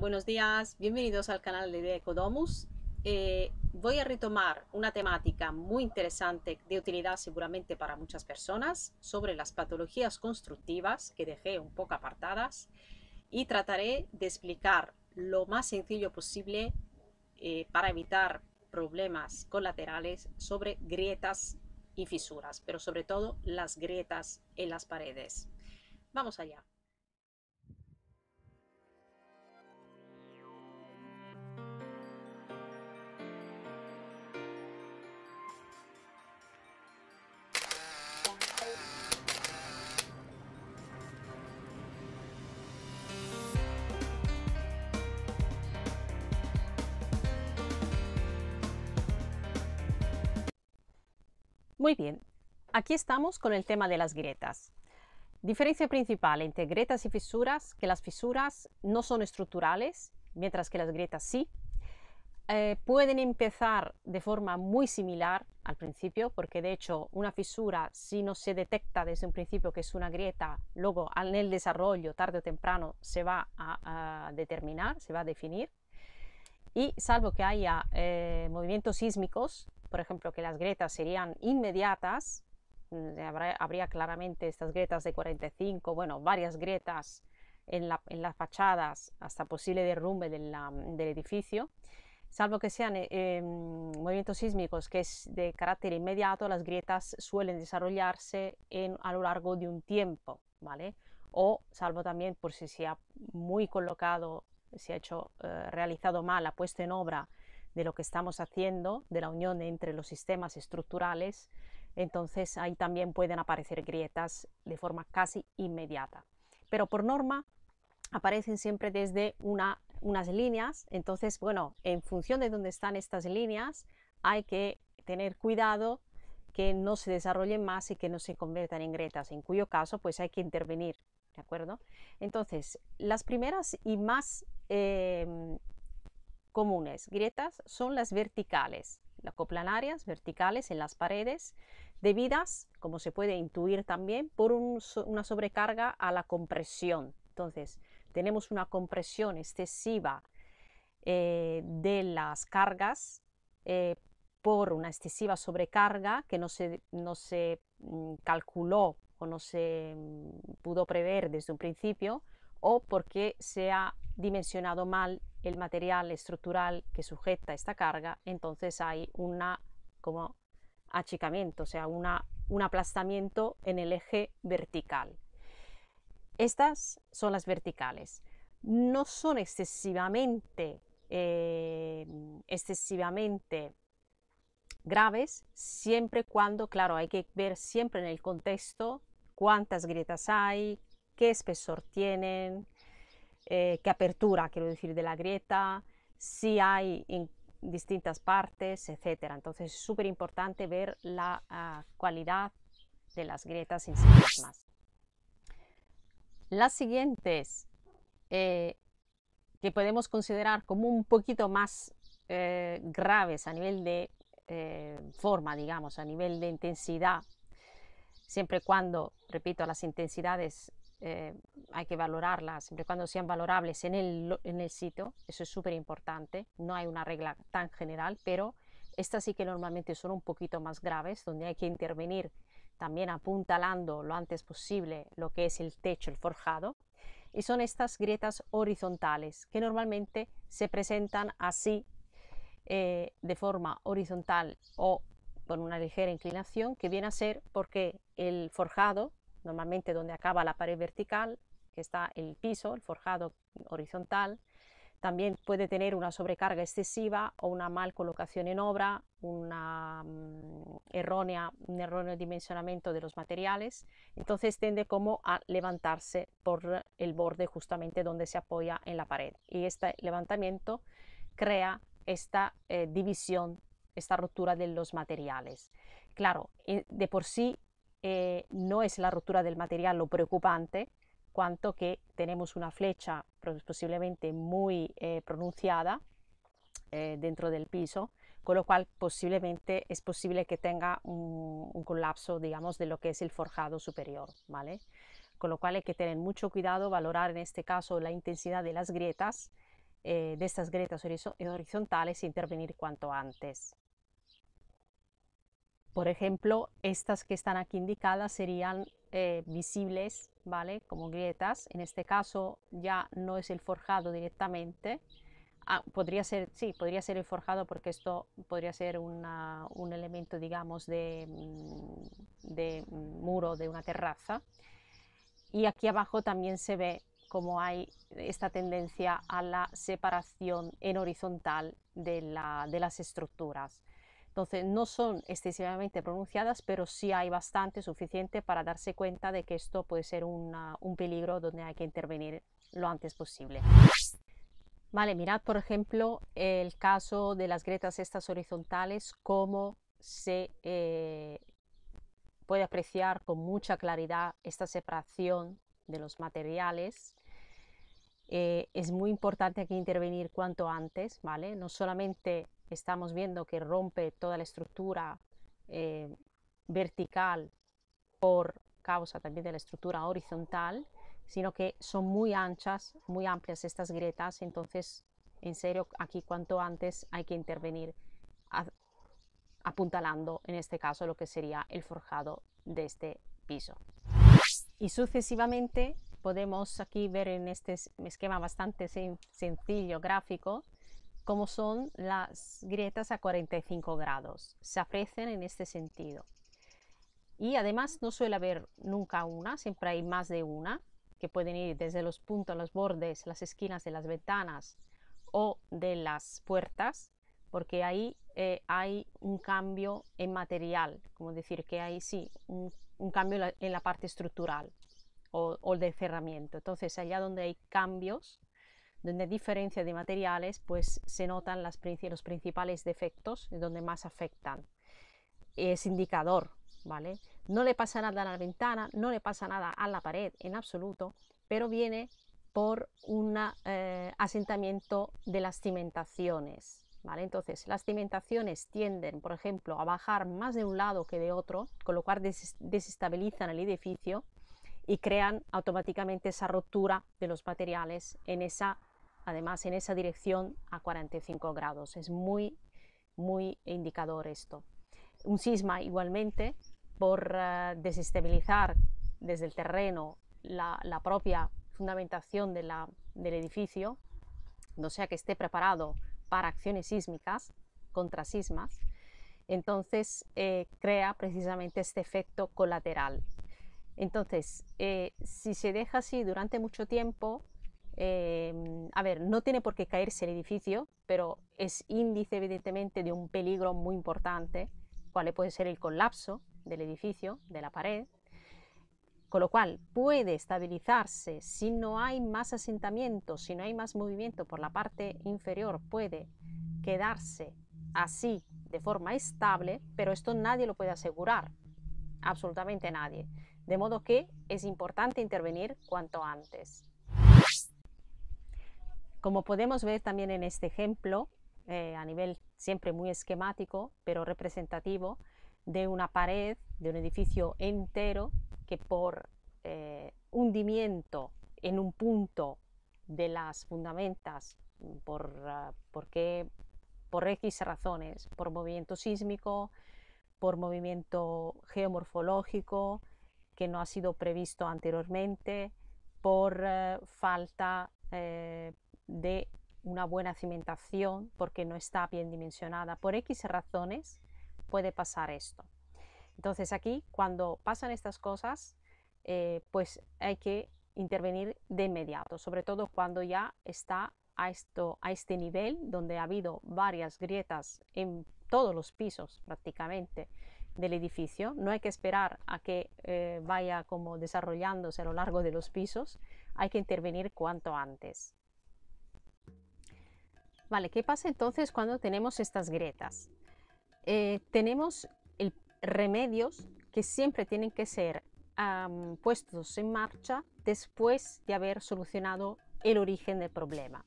Buenos días, bienvenidos al canal de Ecodomus. Voy a retomar una temática muy interesante de utilidad seguramente para muchas personas sobre las patologías constructivas que dejé un poco apartadas y trataré de explicar lo más sencillo posible para evitar problemas colaterales sobre grietas y fisuras, pero sobre todo las grietas en las paredes. Vamos allá. Muy bien, aquí estamos con el tema de las grietas. Diferencia principal entre grietas y fisuras, que las fisuras no son estructurales, mientras que las grietas sí. Pueden empezar de forma muy similar al principio, porque de hecho una fisura, si no se detecta desde un principio que es una grieta, luego en el desarrollo, tarde o temprano, se va a determinar, se va a definir. Y salvo que haya movimientos sísmicos, por ejemplo, que las grietas serían inmediatas, habría claramente estas grietas de 45, bueno, varias grietas en las fachadas hasta posible derrumbe del edificio. Salvo que sean movimientos sísmicos que es de carácter inmediato, las grietas suelen desarrollarse a lo largo de un tiempo, ¿vale? O salvo también por si se ha muy colocado, se ha realizado mal la puesta en obra de lo que estamos haciendo, de la unión entre los sistemas estructurales, entonces ahí también pueden aparecer grietas de forma casi inmediata. Pero por norma aparecen siempre desde unas líneas, entonces, bueno, en función de dónde están estas líneas, hay que tener cuidado que no se desarrollen más y que no se conviertan en grietas, en cuyo caso, pues hay que intervenir, ¿de acuerdo? Entonces, las primeras y más comunes grietas son las verticales, las coplanarias verticales en las paredes, debidas, como se puede intuir también, por una sobrecarga a la compresión. Entonces, tenemos una compresión excesiva de las cargas por una excesiva sobrecarga que no se calculó o no se pudo prever desde un principio, o porque se ha dimensionado mal el material estructural que sujeta esta carga, entonces hay como achicamiento, o sea, un aplastamiento en el eje vertical. Estas son las verticales. No son excesivamente graves, siempre cuando, claro, hay que ver siempre en el contexto cuántas grietas hay, qué espesor tienen, qué apertura, quiero decir, de la grieta, si hay en distintas partes, etcétera. Entonces es súper importante ver la cualidad de las grietas en sí mismas. Las siguientes que podemos considerar como un poquito más graves a nivel de forma, digamos, a nivel de intensidad, siempre y cuando, repito, las intensidades hay que valorarlas, siempre y cuando sean valorables en el sitio, eso es súper importante, no hay una regla tan general, pero estas sí que normalmente son un poquito más graves, donde hay que intervenir también apuntalando lo antes posible lo que es el techo, el forjado, y son estas grietas horizontales que normalmente se presentan así de forma horizontal o con una ligera inclinación, que viene a ser porque el forjado, normalmente donde acaba la pared vertical, que está el piso, el forjado horizontal, también puede tener una sobrecarga excesiva o una mal colocación en obra, un erróneo dimensionamiento de los materiales, entonces tiende como a levantarse por el borde justamente donde se apoya en la pared, y este levantamiento crea esta división, esta rotura de los materiales. Claro, de por sí no es la rotura del material lo preocupante, cuanto que tenemos una flecha posiblemente muy pronunciada dentro del piso, con lo cual posiblemente es posible que tenga un colapso, digamos, de lo que es el forjado superior, ¿vale? Con lo cual hay que tener mucho cuidado, valorar en este caso la intensidad de las grietas de estas grietas horizontales, intervenir cuanto antes. Por ejemplo, estas que están aquí indicadas serían visibles, ¿vale? Como grietas. En este caso ya no es el forjado directamente. Podría ser, sí, podría ser el forjado, porque esto podría ser un elemento, digamos, de muro de una terraza. Y aquí abajo también se ve cómo hay esta tendencia a la separación en horizontal de las estructuras. Entonces no son excesivamente pronunciadas, pero sí hay bastante, suficiente para darse cuenta de que esto puede ser un peligro donde hay que intervenir lo antes posible. Vale, mirad por ejemplo el caso de las grietas estas horizontales, cómo se puede apreciar con mucha claridad esta separación de los materiales. Es muy importante aquí intervenir cuanto antes, ¿vale? No solamente estamos viendo que rompe toda la estructura vertical por causa también de la estructura horizontal, sino que son muy anchas, muy amplias estas grietas. Entonces, en serio, aquí cuanto antes hay que intervenir apuntalando, en este caso, lo que sería el forjado de este piso. Y sucesivamente podemos aquí ver en este esquema bastante sencillo gráfico cómo son las grietas a 45 grados. Se aprecian en este sentido. Y además no suele haber nunca una, siempre hay más de una, que pueden ir desde los puntos, los bordes, las esquinas de las ventanas o de las puertas, porque ahí hay un cambio en material, como decir que hay sí un cambio en la parte estructural o de cerramiento. Entonces allá donde hay cambios, donde hay diferencia de materiales, pues se notan los principales defectos, donde más afectan. Es indicador, ¿vale? No le pasa nada a la ventana, no le pasa nada a la pared en absoluto, pero viene por un asentamiento de las cimentaciones, ¿vale? Entonces las cimentaciones tienden, por ejemplo, a bajar más de un lado que de otro, con lo cual desestabilizan el edificio y crean automáticamente esa rotura de los materiales además en esa dirección a 45 grados. Es muy indicador esto. Un sisma igualmente, por desestabilizar desde el terreno la propia fundamentación del edificio, no sea que esté preparado para acciones sísmicas, contra sismas, entonces crea precisamente este efecto colateral. Entonces, si se deja así durante mucho tiempo, a ver, no tiene por qué caerse el edificio, pero es índice evidentemente de un peligro muy importante, cual puede ser el colapso del edificio, de la pared, con lo cual puede estabilizarse si no hay más asentamiento, si no hay más movimiento por la parte inferior, puede quedarse así de forma estable, pero esto nadie lo puede asegurar, absolutamente nadie. De modo que es importante intervenir cuanto antes. Como podemos ver también en este ejemplo, a nivel siempre muy esquemático, pero representativo, de una pared, de un edificio entero, que por hundimiento en un punto de las fundamentas, por X razones, por movimiento sísmico, por movimiento geomorfológico, que no ha sido previsto anteriormente, por falta de una buena cimentación, porque no está bien dimensionada, por X razones puede pasar esto. Entonces aquí, cuando pasan estas cosas, pues hay que intervenir de inmediato, sobre todo cuando ya está a este nivel, donde ha habido varias grietas en todos los pisos prácticamente del edificio. No hay que esperar a que vaya como desarrollándose a lo largo de los pisos, hay que intervenir cuanto antes. Vale, ¿qué pasa entonces cuando tenemos estas grietas? Tenemos remedios que siempre tienen que ser puestos en marcha después de haber solucionado el origen del problema.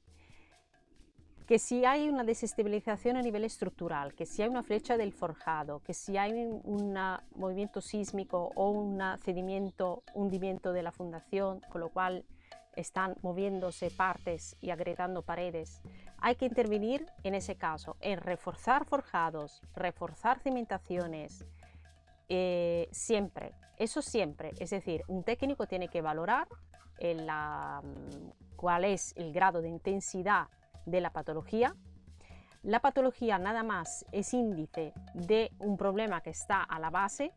Que si hay una desestabilización a nivel estructural, que si hay una flecha del forjado, que si hay un movimiento sísmico o un hundimiento de la fundación, con lo cual están moviéndose partes y agrietando paredes, hay que intervenir en ese caso, en reforzar forjados, reforzar cimentaciones, siempre, eso siempre. Es decir, un técnico tiene que valorar cuál es el grado de intensidad de la patología. La patología nada más es índice de un problema que está a la base,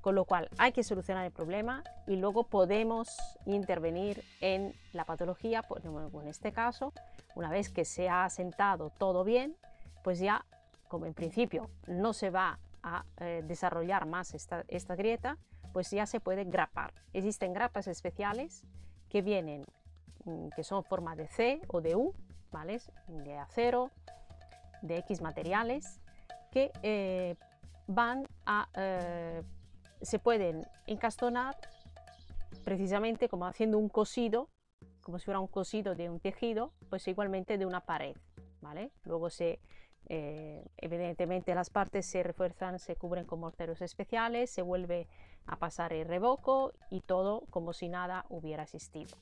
con lo cual hay que solucionar el problema y luego podemos intervenir en la patología. Pues, en este caso, una vez que se ha asentado todo bien, pues ya, como en principio no se va a desarrollar más esta grieta, pues ya se puede grapar. Existen grapas especiales que vienen, que son forma de C o de U, ¿vale? De acero, de X materiales, que se pueden encastonar precisamente como haciendo un cosido, como si fuera un cosido de un tejido, pues igualmente de una pared, ¿vale? Luego evidentemente las partes se refuerzan, se cubren con morteros especiales, se vuelve a pasar el revoco y todo como si nada hubiera existido.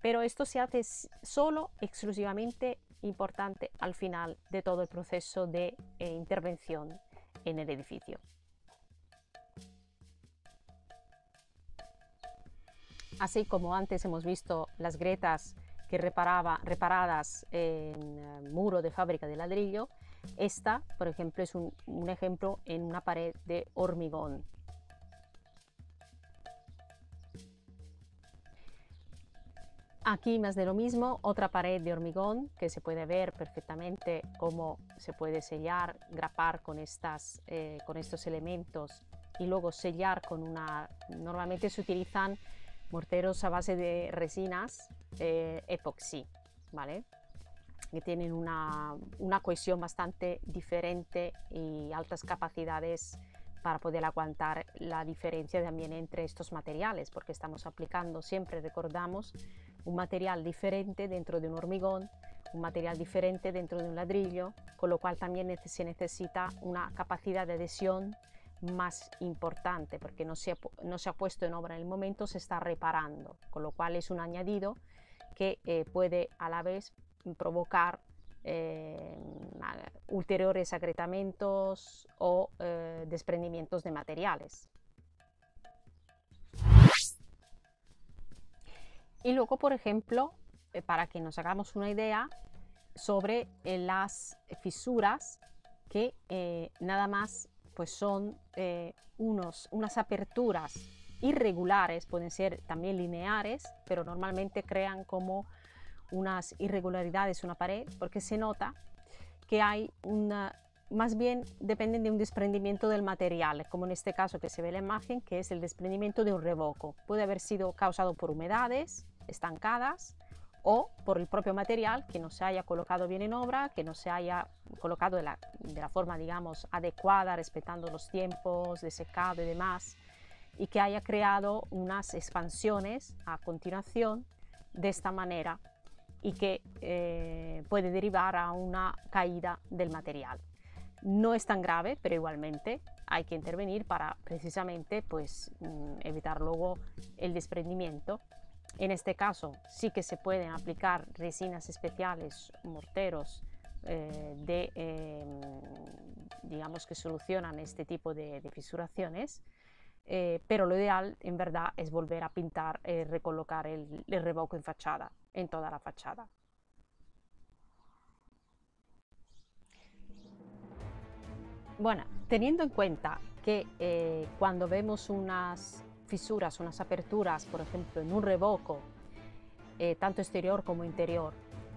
Pero esto se hace solo, exclusivamente importante al final de todo el proceso de intervención en el edificio. Así como antes hemos visto las grietas reparadas en muro de fábrica de ladrillo, esta, por ejemplo, es un ejemplo en una pared de hormigón. Aquí más de lo mismo, otra pared de hormigón que se puede ver perfectamente cómo se puede sellar, grapar con estos elementos y luego sellar con normalmente se utilizan morteros a base de resinas epoxi, ¿vale? Que tienen una cohesión bastante diferente y altas capacidades para poder aguantar la diferencia también entre estos materiales, porque estamos aplicando, siempre recordamos, un material diferente dentro de un hormigón, un material diferente dentro de un ladrillo, con lo cual también se necesita una capacidad de adhesión más importante, porque no se ha puesto en obra en el momento, se está reparando, con lo cual es un añadido que puede a la vez provocar ulteriores agrietamientos o desprendimientos de materiales. Y luego, por ejemplo, para que nos hagamos una idea sobre las fisuras, que nada más pues son unas aperturas irregulares, pueden ser también lineares, pero normalmente crean como unas irregularidades en una pared, porque se nota que hay más bien dependen de un desprendimiento del material, como en este caso que se ve en la imagen, que es el desprendimiento de un revoco. Puede haber sido causado por humedades estancadas o por el propio material que no se haya colocado bien en obra, que no se haya colocado de la forma, digamos, adecuada, respetando los tiempos de secado y demás, y que haya creado unas expansiones a continuación de esta manera y que puede derivar a una caída del material. No es tan grave, pero igualmente hay que intervenir para precisamente pues, evitar luego el desprendimiento. En este caso sí que se pueden aplicar resinas especiales, morteros digamos que solucionan este tipo de fisuraciones, pero lo ideal en verdad es volver a pintar, recolocar el revoco en fachada, en toda la fachada. Bueno, teniendo en cuenta que cuando vemos unas fisuras, unas aperturas, por ejemplo, en un revoco, tanto exterior como interior,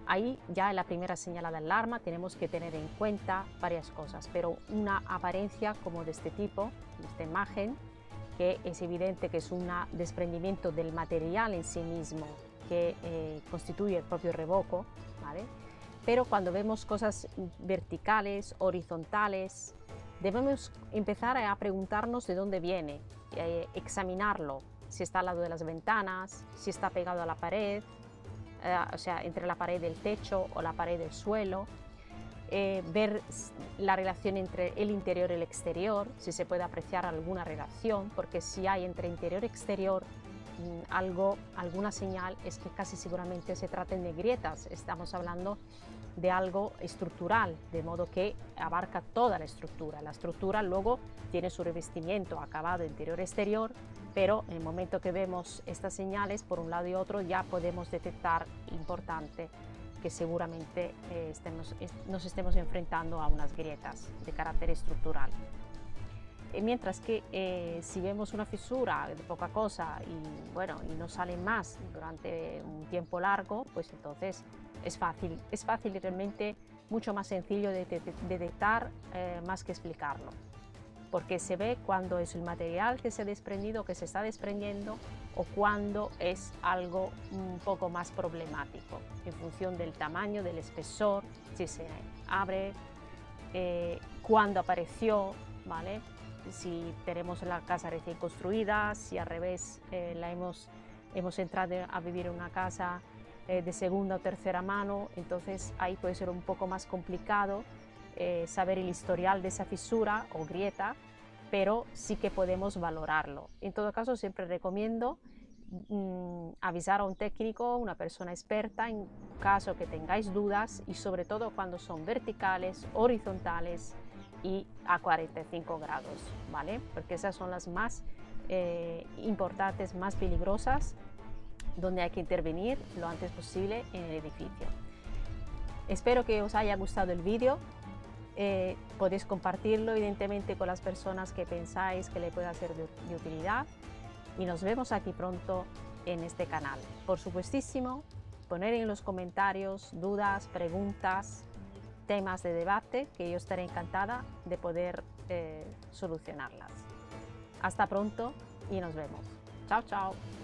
ahí ya en la primera señal de alarma tenemos que tener en cuenta varias cosas, pero una apariencia como de este tipo, de esta imagen, que es evidente que es un desprendimiento del material en sí mismo que constituye el propio revoco, ¿vale? Pero cuando vemos cosas verticales, horizontales, debemos empezar a preguntarnos de dónde viene, examinarlo, si está al lado de las ventanas, si está pegado a la pared, o sea, entre la pared del techo o la pared del suelo, ver la relación entre el interior y el exterior, si se puede apreciar alguna relación, porque si hay entre interior y exterior alguna señal, es que casi seguramente se traten de grietas. Estamos hablando de algo estructural, de modo que abarca toda la estructura. La estructura luego tiene su revestimiento acabado interior-exterior, pero en el momento que vemos estas señales por un lado y otro ya podemos detectar, importante, que seguramente nos estemos enfrentando a unas grietas de carácter estructural. Mientras que si vemos una fisura de poca cosa y no sale más durante un tiempo largo, pues entonces es fácil y realmente mucho más sencillo de detectar más que explicarlo, porque se ve cuando es el material que se ha desprendido, que se está desprendiendo, o cuando es algo un poco más problemático, en función del tamaño, del espesor, si se abre, cuándo apareció, ¿vale? Si tenemos la casa recién construida, si al revés hemos entrado a vivir en una casa de segunda o tercera mano, entonces ahí puede ser un poco más complicado saber el historial de esa fisura o grieta, pero sí que podemos valorarlo. En todo caso, siempre recomiendo avisar a un técnico, una persona experta, en caso que tengáis dudas, y sobre todo cuando son verticales, horizontales y a 45 grados, ¿vale? Porque esas son las más importantes, más peligrosas, donde hay que intervenir lo antes posible en el edificio. Espero que os haya gustado el vídeo. Podéis compartirlo evidentemente con las personas que pensáis que le pueda ser de utilidad, y nos vemos aquí pronto en este canal. Por supuestísimo, poner en los comentarios dudas, preguntas, temas de debate, que yo estaré encantada de poder solucionarlas. Hasta pronto y nos vemos. Chao, chao.